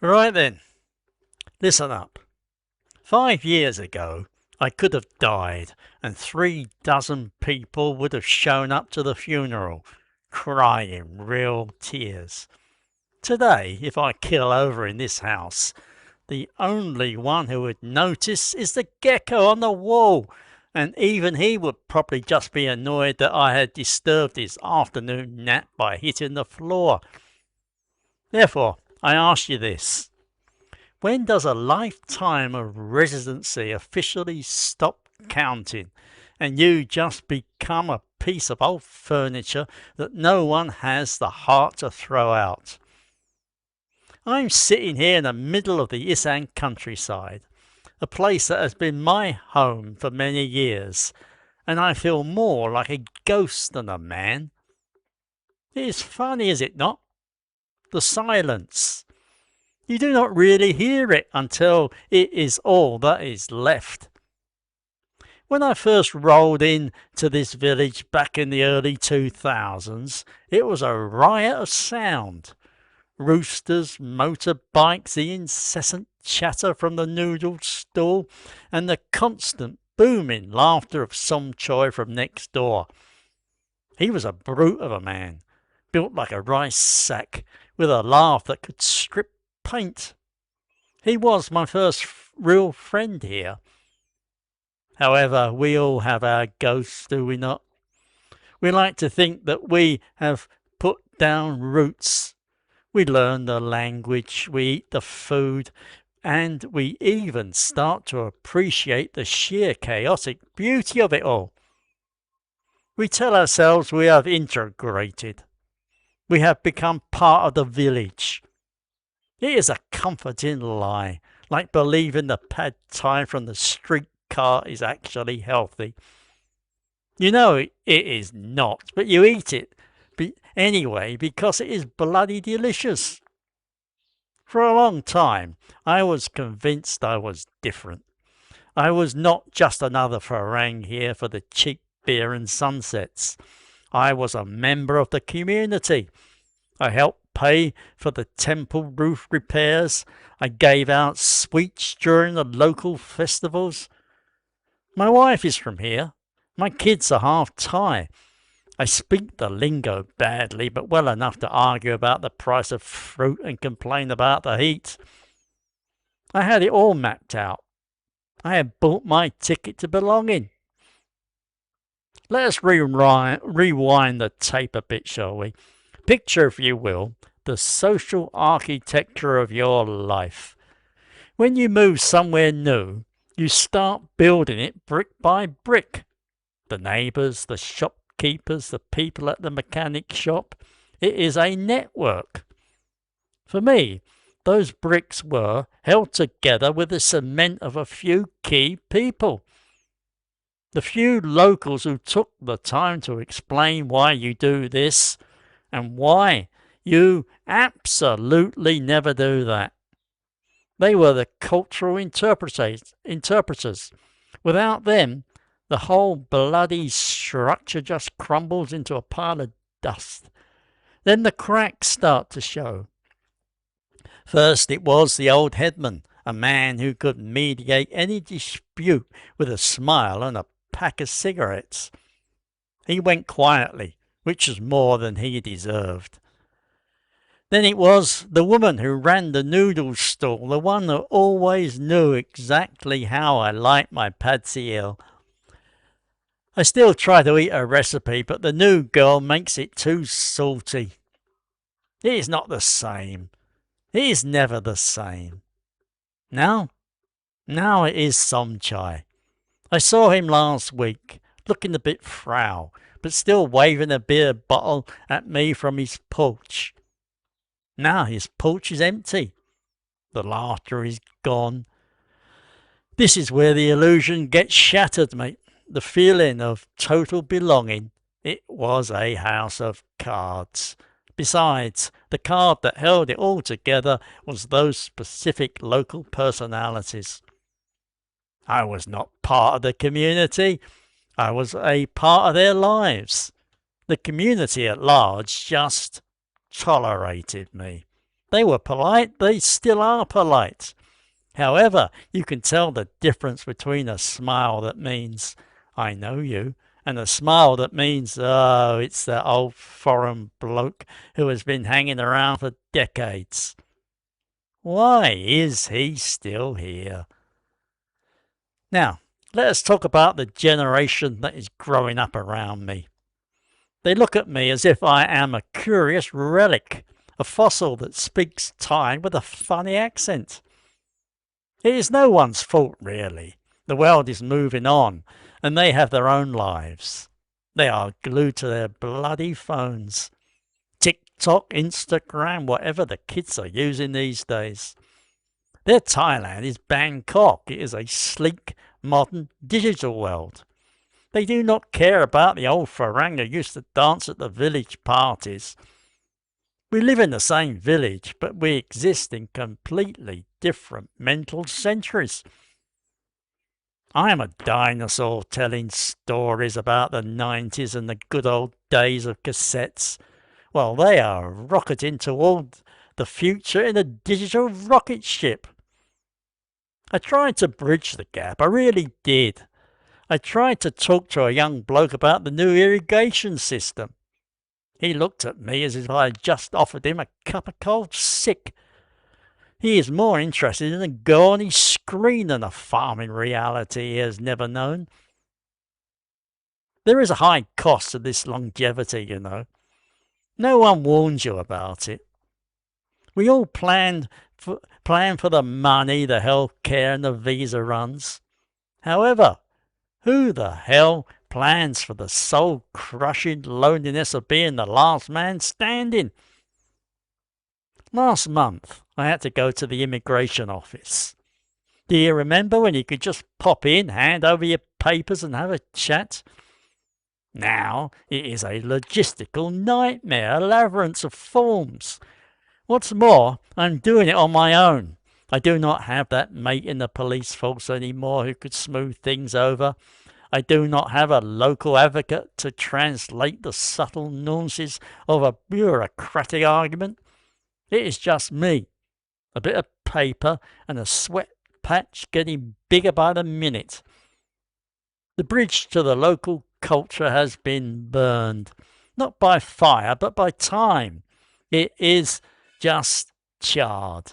Right then, listen up. 5 years ago, I could have died, and 3 dozen people would have shown up to the funeral, crying real tears. Today, if I kill over in this house, the only one who would notice is the gecko on the wall, and even he would probably just be annoyed that I had disturbed his afternoon nap by hitting the floor. Therefore, I ask you this. When does a lifetime of residency officially stop counting and you just become a piece of old furniture that no one has the heart to throw out? I'm sitting here in the middle of the Isaan countryside, a place that has been my home for many years, and I feel more like a ghost than a man. It is funny, is it not? The silence. You do not really hear it until it is all that is left. When I first rolled in to this village back in the early 2000s, it was a riot of sound. Roosters, motorbikes, the incessant chatter from the noodle stall, and the constant booming laughter of Som Choi from next door. He was a brute of a man, built like a rice sack, with a laugh that could strip paint. He was my first real friend here. However, we all have our ghosts, do we not? We like to think that we have put down roots. We learn the language, we eat the food, and we even start to appreciate the sheer chaotic beauty of it all. We tell ourselves we have integrated. We have become part of the village. It is a comforting lie, like believing the pad thai from the streetcar is actually healthy. You know it is not, but you eat it anyway because it is bloody delicious. For a long time, I was convinced I was different. I was not just another Farang here for the cheap beer and sunsets. I was a member of the community. I helped pay for the temple roof repairs. I gave out sweets during the local festivals. My wife is from here. My kids are half Thai. I speak the lingo badly, but well enough to argue about the price of fruit and complain about the heat. I had it all mapped out. I had bought my ticket to belonging. Let us rewind the tape a bit, shall we? Picture, if you will, the social architecture of your life. When you move somewhere new, you start building it brick by brick. The neighbours, the shopkeepers, the people at the mechanic shop. It is a network. For me, those bricks were held together with the cement of a few key people. The few locals who took the time to explain why you do this and why you absolutely never do that. They were the cultural interpreters. Without them, the whole bloody structure just crumbles into a pile of dust. Then the cracks start to show. First it was the old headman, a man who could mediate any dispute with a smile and a pack of cigarettes. He went quietly, which was more than he deserved. Then it was the woman who ran the noodle stall, the one that always knew exactly how I liked my pad see ew. I still try to eat a recipe, but the new girl makes it too salty. It is not the same. It is never the same. Now it is Som Chai. I saw him last week, looking a bit frowed, but still waving a beer bottle at me from his porch. Now his porch is empty. The laughter is gone. This is where the illusion gets shattered, mate. The feeling of total belonging. It was a house of cards. Besides, the card that held it all together was those specific local personalities. I was not part of the community. I was a part of their lives. The community at large just tolerated me. They were polite, they still are polite. However, you can tell the difference between a smile that means, I know you, and a smile that means, oh, it's that old foreign bloke who has been hanging around for decades. Why is he still here? Now, let us talk about the generation that is growing up around me. They look at me as if I am a curious relic, a fossil that speaks Thai with a funny accent. It is no one's fault, really. The world is moving on, and they have their own lives. They are glued to their bloody phones. TikTok, Instagram, whatever the kids are using these days. Their Thailand is Bangkok. It is a sleek, modern, digital world. They do not care about the old Farang who used to dance at the village parties. We live in the same village, but we exist in completely different mental centuries. I am a dinosaur telling stories about the 90s and the good old days of cassettes. Well, they are rocketing toward the future in a digital rocket ship. I tried to bridge the gap, I really did. I tried to talk to a young bloke about the new irrigation system. He looked at me as if I had just offered him a cup of cold sick. He is more interested in a girl on his screen than a farming reality he has never known. There is a high cost to this longevity, you know. No one warns you about it. We all plan for the money, the health care and the visa runs. However, who the hell plans for the soul-crushing loneliness of being the last man standing? Last month, I had to go to the immigration office. Do you remember when you could just pop in, hand over your papers and have a chat? Now it is a logistical nightmare, a labyrinth of forms. What's more, I'm doing it on my own. I do not have that mate in the police force anymore who could smooth things over. I do not have a local advocate to translate the subtle nuances of a bureaucratic argument. It is just me, a bit of paper and a sweat patch getting bigger by the minute. The bridge to the local culture has been burned, not by fire, but by time. It is just charred.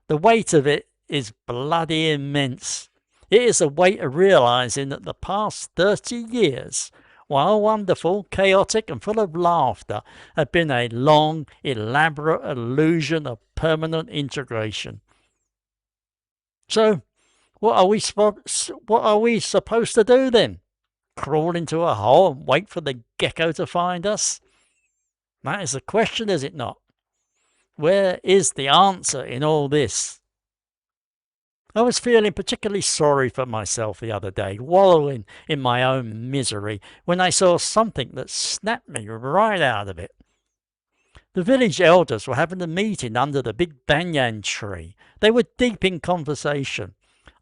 The weight of it is bloody immense. It is the weight of realizing that the past 30 years, while wonderful, chaotic and full of laughter, have been a long, elaborate illusion of permanent integration. So, what are we supposed to do then? Crawl into a hole and wait for the gecko to find us? That is the question, is it not? Where is the answer in all this? I was feeling particularly sorry for myself the other day, wallowing in my own misery, when I saw something that snapped me right out of it. The village elders were having a meeting under the big banyan tree. They were deep in conversation.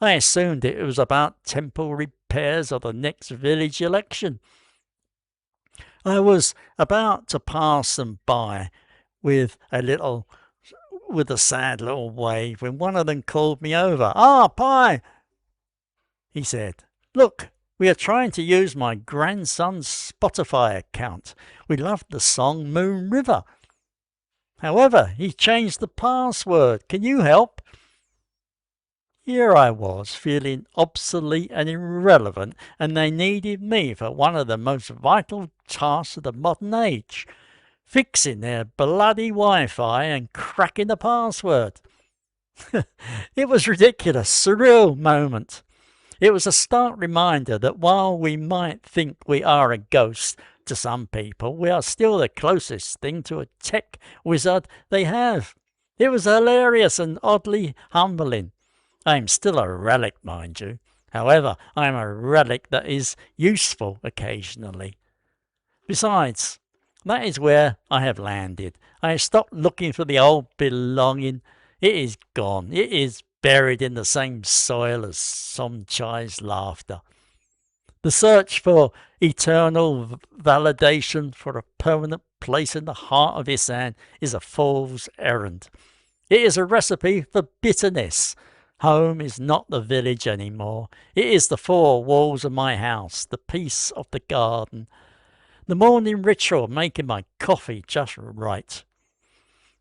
I assumed it was about temple repairs or the next village election. I was about to pass them by with a sad little wave when one of them called me over. "Ah, Pi," he said. "Look, we are trying to use my grandson's Spotify account. We loved the song Moon River. However, he changed the password. Can you help?" Here I was, feeling obsolete and irrelevant, and they needed me for one of the most vital tasks of the modern age, fixing their bloody Wi-Fi and cracking the password. It was ridiculous, surreal moment. It was a stark reminder that while we might think we are a ghost to some people, we are still the closest thing to a tech wizard they have. It was hilarious and oddly humbling. I am still a relic, mind you. However, I am a relic that is useful occasionally. Besides, that is where I have landed. I have stopped looking for the old belonging. It is gone. It is buried in the same soil as Somchai's laughter. The search for eternal validation for a permanent place in the heart of Isaan is a fool's errand. It is a recipe for bitterness. Home is not the village anymore. It is the four walls of my house, the peace of the garden, the morning ritual of making my coffee just right.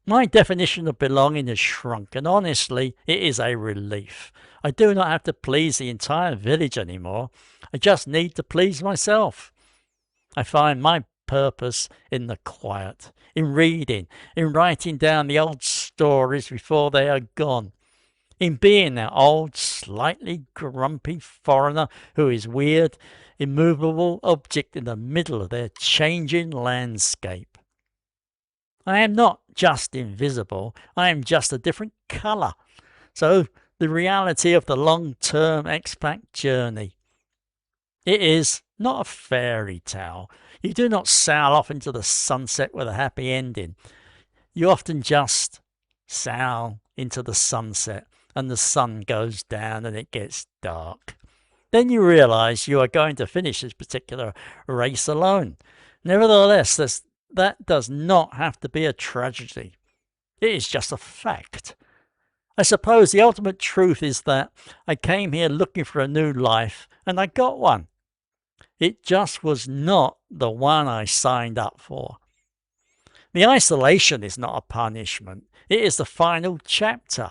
My definition of belonging has shrunk, and honestly, it is a relief. I do not have to please the entire village anymore. I just need to please myself. I find my purpose in the quiet, in reading, in writing down the old stories before they are gone, in being that old, slightly grumpy foreigner who is weird, immovable object in the middle of their changing landscape. I am not just invisible, I am just a different colour. So, the reality of the long-term expat journey. It is not a fairy tale. You do not sail off into the sunset with a happy ending. You often just sail into the sunset and the sun goes down and it gets dark. Then you realise you are going to finish this particular race alone. Nevertheless, that does not have to be a tragedy. It is just a fact. I suppose the ultimate truth is that I came here looking for a new life and I got one. It just was not the one I signed up for. The isolation is not a punishment. It is the final chapter.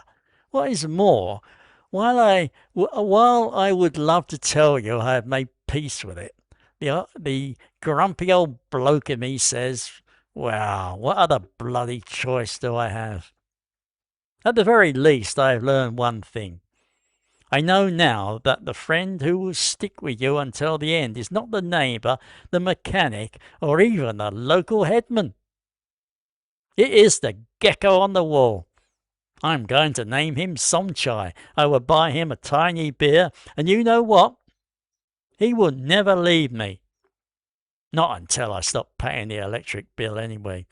What is more, while I would love to tell you I have made peace with it, the grumpy old bloke in me says, well, what other bloody choice do I have? At the very least, I have learned one thing. I know now that the friend who will stick with you until the end is not the neighbour, the mechanic, or even the local headman. It is the gecko on the wall. I'm going to name him Somchai. I will buy him a tiny beer, and you know what? He will never leave me. Not until I stop paying the electric bill anyway.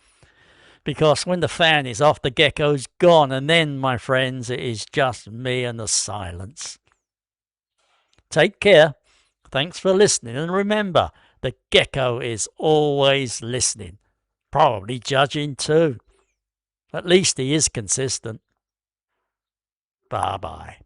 Because when the fan is off, the gecko's gone, and then, my friends, it is just me and the silence. Take care. Thanks for listening, and remember, the gecko is always listening. Probably judging too. At least he is consistent. Bye-bye.